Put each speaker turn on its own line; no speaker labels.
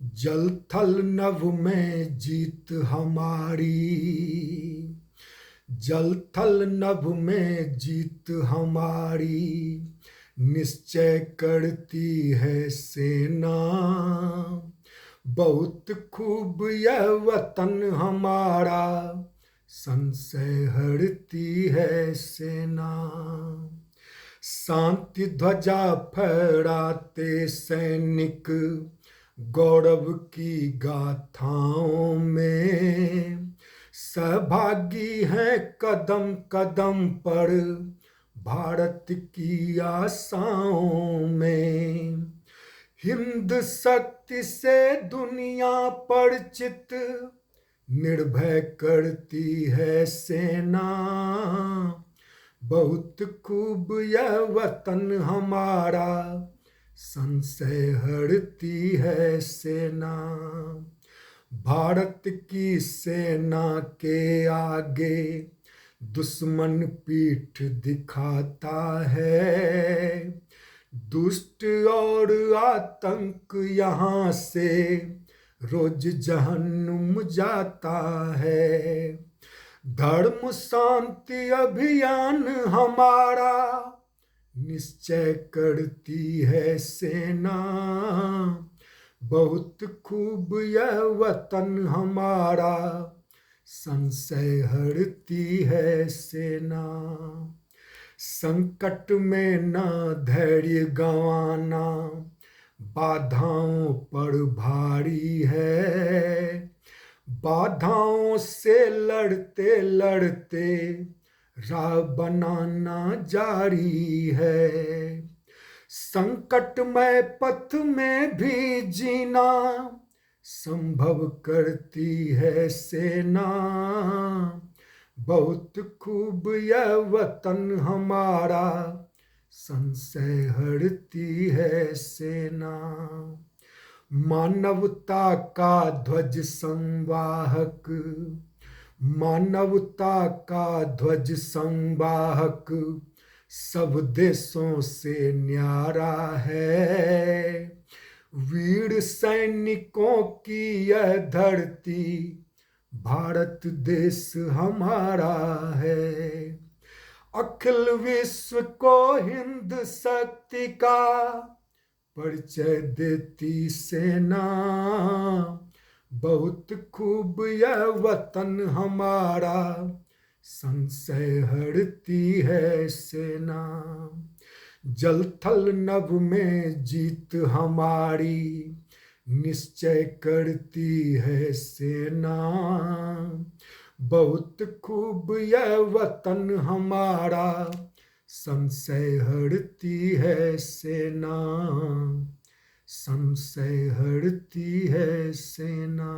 जल थल नभ में जीत हमारी। जल थल नभ में जीत हमारी, निश्चय करती है सेना। बहुत खूब यह वतन हमारा, संशय हरती है सेना। शांति ध्वजा फहराते सैनिक, गौरव की गाथाओं में सहभागी हैं कदम कदम पर, भारत की आशाओं में। हिंद शक्ति से दुनिया परिचित, निर्भय करती है सेना। बहुत खूब यह वतन हमारा, संशय हरती है सेना। भारत की सेना के आगे दुश्मन पीठ दिखाता है। दुष्ट और आतंक यहाँ से रोज जहन्नुम जाता है। धर्म शांति अभियान हमारा, निश्चय करती है सेना। बहुत खूब यह वतन हमारा, संशय हरती है सेना। संकट में न धैर्य गंवाना, बाधाओं पर भारी है। बाधाओं से लड़ते लड़ते राह बनाना जारी है। संकटमय पथ में भी जीना, संभव करती है सेना। बहुत खूब यह वतन हमारा, संशय हरती है सेना। मानवता का ध्वज संवाहक, मानवता का ध्वज संवाहक, सब देशों से न्यारा है। वीर सैनिकों की यह धरती, भारत देश हमारा है। अखिल विश्व को हिंद शक्ति का परिचय देती सेना। बहुत खूब यह वतन हमारा, संशय हरती है सेना। जल थल नभ में जीत हमारी, निश्चय करती है सेना। बहुत खूब यह वतन हमारा, संशय हरती है सेना। संशय हरती है सेना।